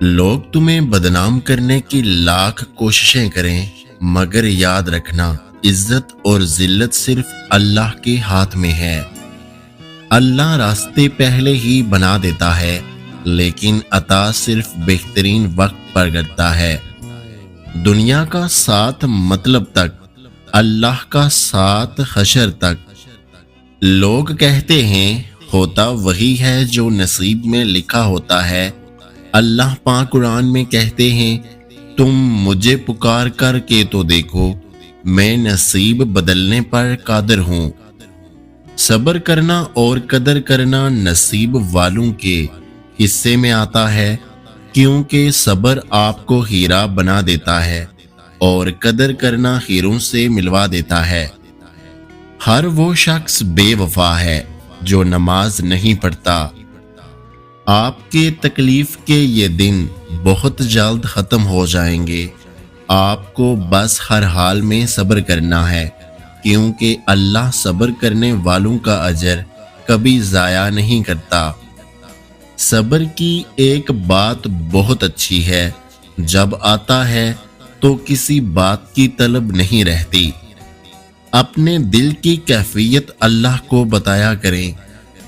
لوگ تمہیں بدنام کرنے کی لاکھ کوششیں کریں، مگر یاد رکھنا عزت اور ذلت صرف اللہ کے ہاتھ میں ہے۔ اللہ راستے پہلے ہی بنا دیتا ہے، لیکن عطا صرف بہترین وقت پر کرتا ہے۔ دنیا کا ساتھ مطلب تک، اللہ کا ساتھ حشر تک۔ لوگ کہتے ہیں ہوتا وہی ہے جو نصیب میں لکھا ہوتا ہے۔ اللہ پاک قرآن میں کہتے ہیں تم مجھے پکار کر کے تو دیکھو، میں نصیب بدلنے پر قادر ہوں۔ صبر کرنا اور قدر کرنا نصیب والوں کے حصے میں آتا ہے، کیونکہ صبر آپ کو ہیرا بنا دیتا ہے اور قدر کرنا ہیروں سے ملوا دیتا ہے۔ ہر وہ شخص بے وفا ہے جو نماز نہیں پڑھتا۔ آپ کے تکلیف کے یہ دن بہت جلد ختم ہو جائیں گے۔ آپ کو بس ہر حال میں صبر کرنا ہے، کیونکہ اللہ صبر کرنے والوں کا اجر کبھی ضائع نہیں کرتا۔ صبر کی ایک بات بہت اچھی ہے، جب آتا ہے تو کسی بات کی طلب نہیں رہتی۔ اپنے دل کی کیفیت اللہ کو بتایا کریں۔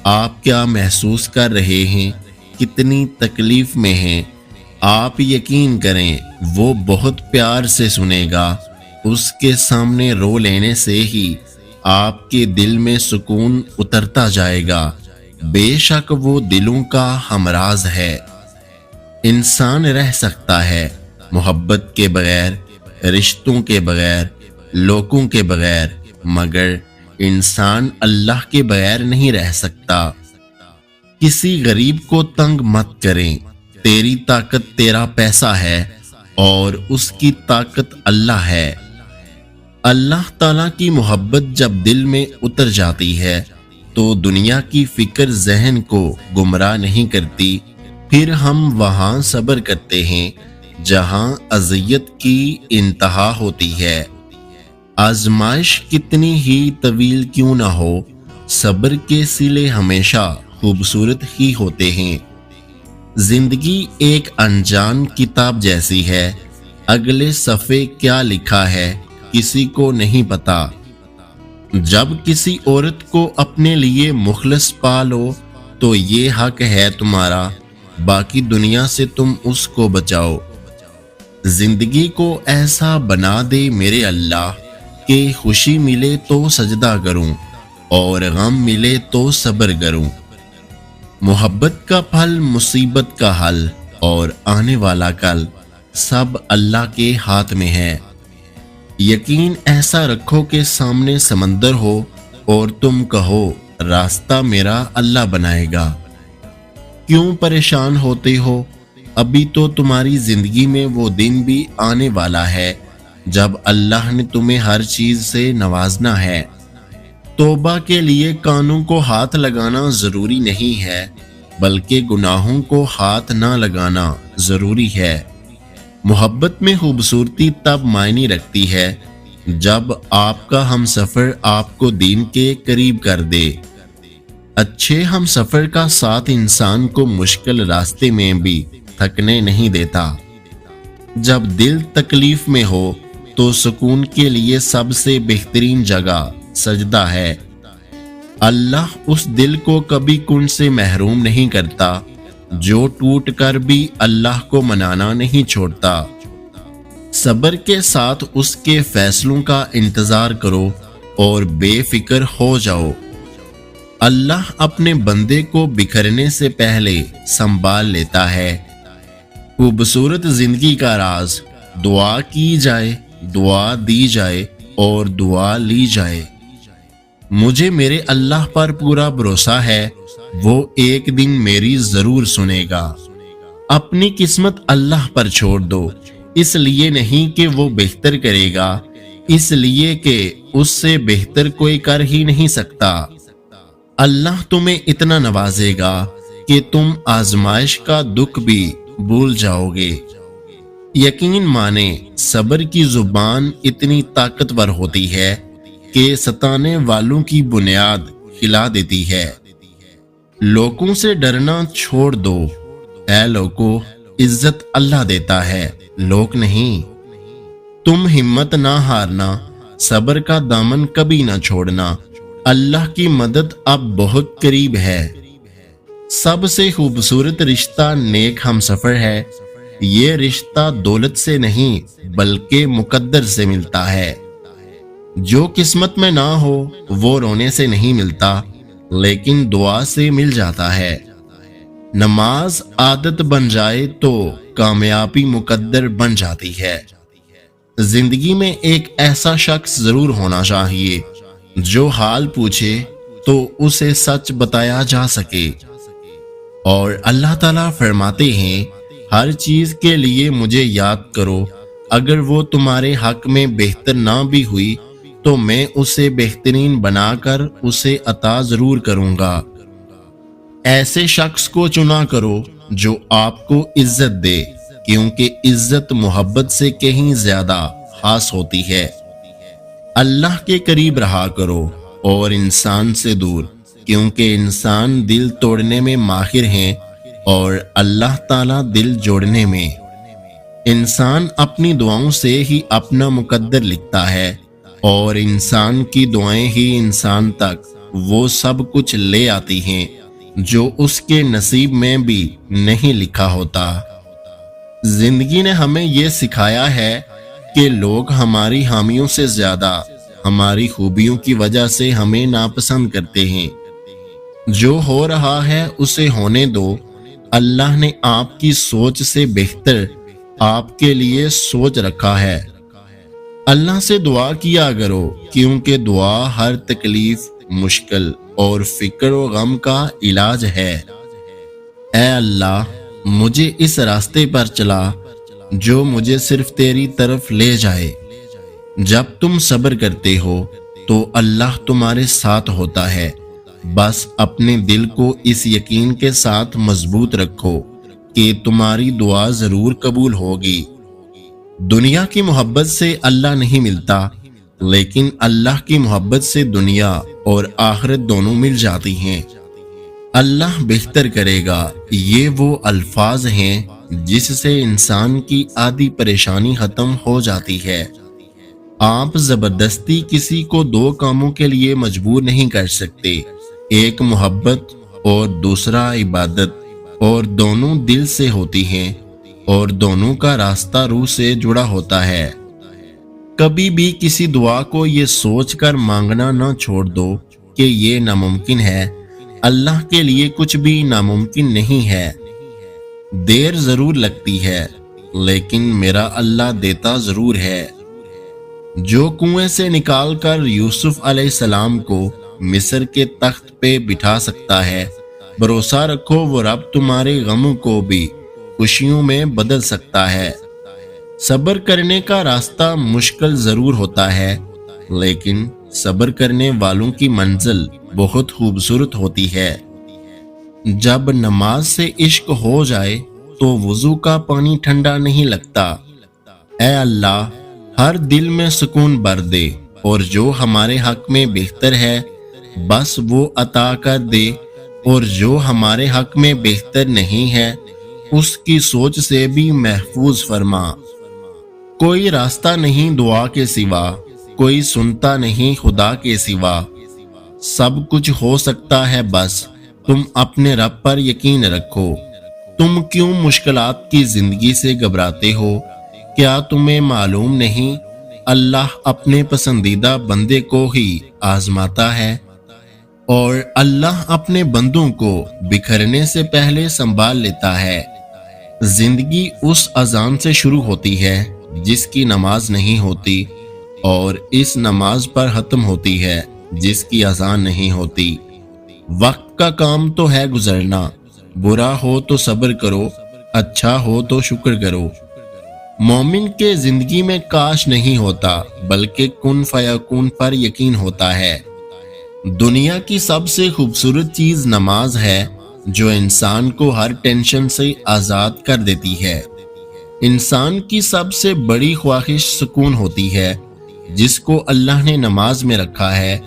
آپ کیا محسوس کر رہے ہیں، کتنی تکلیف میں ہیں، آپ یقین کریں وہ بہت پیار سے سنے گا۔ اس کے سامنے رو لینے سے ہی آپ کے دل میں سکون اترتا جائے گا۔ بے شک وہ دلوں کا ہمراز ہے۔ انسان رہ سکتا ہے محبت کے بغیر، رشتوں کے بغیر، لوگوں کے بغیر، مگر انسان اللہ کے بغیر نہیں رہ سکتا۔ کسی غریب کو تنگ مت کریں۔ تیری طاقت تیرا پیسہ ہے اور اس کی طاقت اللہ ہے۔ اللہ تعالیٰ کی محبت جب دل میں اتر جاتی ہے تو دنیا کی فکر ذہن کو گمراہ نہیں کرتی۔ پھر ہم وہاں صبر کرتے ہیں جہاں اذیت کی انتہا ہوتی ہے۔ آزمائش کتنی ہی طویل کیوں نہ ہو، صبر کے صلے ہمیشہ خوبصورت ہی ہوتے ہیں۔ زندگی ایک انجان کتاب جیسی ہے، اگلے صفحے کیا لکھا ہے کسی کو نہیں پتا۔ جب کسی عورت کو اپنے لیے مخلص پالو تو یہ حق ہے تمہارا، باقی دنیا سے تم اس کو بچاؤ۔ زندگی کو ایسا بنا دے میرے اللہ کہ خوشی ملے تو سجدہ کروں اور غم ملے تو صبر کروں۔ محبت کا پھل، مصیبت کا حل اور آنے والا کل سب اللہ کے ہاتھ میں ہے۔ یقین ایسا رکھو کہ سامنے سمندر ہو اور تم کہو راستہ میرا اللہ بنائے گا۔ کیوں پریشان ہوتے ہو؟ ابھی تو تمہاری زندگی میں وہ دن بھی آنے والا ہے جب اللہ نے تمہیں ہر چیز سے نوازنا ہے۔ توبہ کے لیے کانوں کو ہاتھ لگانا ضروری نہیں ہے، بلکہ گناہوں کو ہاتھ نہ لگانا ضروری ہے۔ محبت میں خوبصورتی تب معنی رکھتی ہے جب آپ کا ہم سفر آپ کو دین کے قریب کر دے۔ اچھے ہم سفر کا ساتھ انسان کو مشکل راستے میں بھی تھکنے نہیں دیتا۔ جب دل تکلیف میں ہو تو سکون کے لیے سب سے بہترین جگہ سجدہ ہے۔ اللہ اس دل کو کبھی کن سے محروم نہیں کرتا جو ٹوٹ کر بھی اللہ کو منانا نہیں چھوڑتا۔ صبر کے ساتھ اس کے فیصلوں کا انتظار کرو اور بے فکر ہو جاؤ۔ اللہ اپنے بندے کو بکھرنے سے پہلے سنبھال لیتا ہے۔ خوبصورت زندگی کا راز، دعا کی جائے، دعا دی جائے اور دعا لی جائے۔ مجھے میرے اللہ پر پورا بھروسہ ہے، وہ ایک دن میری ضرور سنے گا۔ اپنی قسمت اللہ پر چھوڑ دو، اس لیے نہیں کہ وہ بہتر کرے گا، اس لیے کہ اس سے بہتر کوئی کر ہی نہیں سکتا۔ اللہ تمہیں اتنا نوازے گا کہ تم آزمائش کا دکھ بھی بھول جاؤ گے۔ یقین مانیں صبر کی زبان اتنی طاقتور ہوتی ہے کہ ستانے والوں کی بنیاد ہلا دیتی ہے۔ لوگوں سے ڈرنا چھوڑ دو، اے لوگو عزت اللہ دیتا ہے، لوگ نہیں۔ تم ہمت نہ ہارنا، صبر کا دامن کبھی نہ چھوڑنا، اللہ کی مدد اب بہت قریب ہے۔ سب سے خوبصورت رشتہ نیک ہم سفر ہے۔ یہ رشتہ دولت سے نہیں بلکہ مقدر سے ملتا ہے۔ جو قسمت میں نہ ہو وہ رونے سے نہیں ملتا، لیکن دعا سے مل جاتا ہے۔ نماز عادت بن جائے تو کامیابی مقدر بن جاتی ہے۔ زندگی میں ایک ایسا شخص ضرور ہونا چاہیے جو حال پوچھے تو اسے سچ بتایا جا سکے۔ اور اللہ تعالیٰ فرماتے ہیں، ہر چیز کے لیے مجھے یاد کرو، اگر وہ تمہارے حق میں بہتر نہ بھی ہوئی تو میں اسے بہترین بنا کر اسے عطا ضرور کروں گا۔ ایسے شخص کو چنا کرو جو آپ کو عزت دے، کیونکہ عزت محبت سے کہیں زیادہ خاص ہوتی ہے۔ اللہ کے قریب رہا کرو اور انسان سے دور، کیونکہ انسان دل توڑنے میں ماہر ہیں اور اللہ تعالیٰ دل جوڑنے میں۔ انسان اپنی دعاؤں سے ہی اپنا مقدر لکھتا ہے، اور انسان کی دعائیں ہی انسان تک وہ سب کچھ لے آتی ہیں جو اس کے نصیب میں بھی نہیں لکھا ہوتا۔ زندگی نے ہمیں یہ سکھایا ہے کہ لوگ ہماری حامیوں سے زیادہ ہماری خوبیوں کی وجہ سے ہمیں ناپسند کرتے ہیں۔ جو ہو رہا ہے اسے ہونے دو، اللہ نے آپ کی سوچ سے بہتر آپ کے لیے سوچ رکھا ہے۔ اللہ سے دعا کیا کرو، کیونکہ دعا ہر تکلیف، مشکل اور فکر و غم کا علاج ہے۔ اے اللہ، مجھے اس راستے پر چلا جو مجھے صرف تیری طرف لے جائے۔ جب تم صبر کرتے ہو تو اللہ تمہارے ساتھ ہوتا ہے۔ بس اپنے دل کو اس یقین کے ساتھ مضبوط رکھو کہ تمہاری دعا ضرور قبول ہوگی۔ دنیا کی محبت سے اللہ نہیں ملتا، لیکن اللہ کی محبت سے دنیا اور آخرت دونوں مل جاتی ہیں۔ اللہ بہتر کرے گا، یہ وہ الفاظ ہیں جس سے انسان کی آدھی پریشانی ختم ہو جاتی ہے۔ آپ زبردستی کسی کو دو کاموں کے لیے مجبور نہیں کر سکتے، ایک محبت اور دوسرا عبادت، اور دونوں دل سے ہوتی ہیں اور دونوں کا راستہ روح سے جڑا ہوتا ہے۔ کبھی بھی کسی دعا کو یہ سوچ کر مانگنا نہ چھوڑ دو کہ یہ ناممکن ہے۔ اللہ کے لیے کچھ بھی ناممکن نہیں ہے۔ دیر ضرور لگتی ہے، لیکن میرا اللہ دیتا ضرور ہے۔ جو کنویں سے نکال کر یوسف علیہ السلام کو مصر کے تخت پہ بٹھا سکتا ہے، بھروسہ رکھو وہ رب تمہارے غموں کو بھی خوشیوں میں بدل سکتا ہے۔ صبر کرنے کا راستہ مشکل ضرور ہوتا ہے، لیکن صبر کرنے والوں کی منزل بہت خوبصورت ہوتی ہے۔ جب نماز سے عشق ہو جائے تو وضو کا پانی ٹھنڈا نہیں لگتا۔ اے اللہ، ہر دل میں سکون بھر دے، اور جو ہمارے حق میں بہتر ہے بس وہ عطا کر دے، اور جو ہمارے حق میں بہتر نہیں ہے اس کی سوچ سے بھی محفوظ فرما۔ کوئی راستہ نہیں دعا کے سوا، کوئی سنتا نہیں خدا کے سوا۔ سب کچھ ہو سکتا ہے، بس تم اپنے رب پر یقین رکھو۔ تم کیوں مشکلات کی زندگی سے گھبراتے ہو؟ کیا تمہیں معلوم نہیں اللہ اپنے پسندیدہ بندے کو ہی آزماتا ہے، اور اللہ اپنے بندوں کو بکھرنے سے پہلے سنبھال لیتا ہے۔ زندگی اس اذان سے شروع ہوتی ہے جس کی نماز نہیں ہوتی، اور اس نماز پر ختم ہوتی ہے جس کی اذان نہیں ہوتی۔ وقت کا کام تو ہے گزرنا، برا ہو تو صبر کرو، اچھا ہو تو شکر کرو۔ مومن کے زندگی میں کاش نہیں ہوتا، بلکہ کن فیکون پر یقین ہوتا ہے۔ دنیا کی سب سے خوبصورت چیز نماز ہے، جو انسان کو ہر ٹینشن سے آزاد کر دیتی ہے۔ انسان کی سب سے بڑی خواہش سکون ہوتی ہے، جس کو اللہ نے نماز میں رکھا ہے۔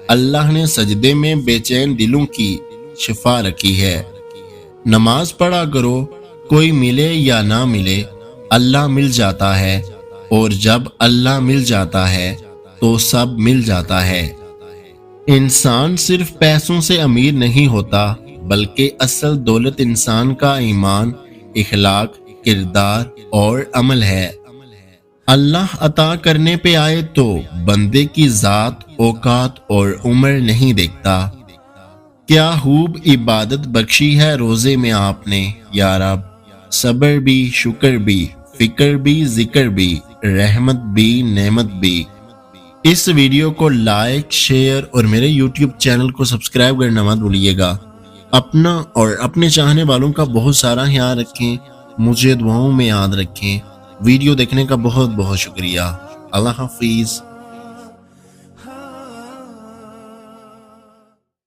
اللہ نے سجدے میں بے چین دلوں کی شفا رکھی ہے۔ نماز پڑھا کرو، کوئی ملے یا نہ ملے اللہ مل جاتا ہے، اور جب اللہ مل جاتا ہے تو سب مل جاتا ہے۔ انسان صرف پیسوں سے امیر نہیں ہوتا، بلکہ اصل دولت انسان کا ایمان، اخلاق، کردار اور عمل ہے۔ اللہ عطا کرنے پہ آئے تو بندے کی ذات، اوقات اور عمر نہیں دیکھتا۔ کیا خوب عبادت بخشی ہے روزے میں آپ نے یا رب، صبر بھی، شکر بھی، فکر بھی، ذکر بھی، رحمت بھی، نعمت بھی۔ اس ویڈیو کو لائک، شیئر اور میرے یوٹیوب چینل کو سبسکرائب کرنا مت بھولیے گا۔ اپنا اور اپنے چاہنے والوں کا بہت سارا خیال رکھیں، مجھے دعاؤں میں یاد رکھیں۔ ویڈیو دیکھنے کا بہت بہت شکریہ۔ اللہ حافظ۔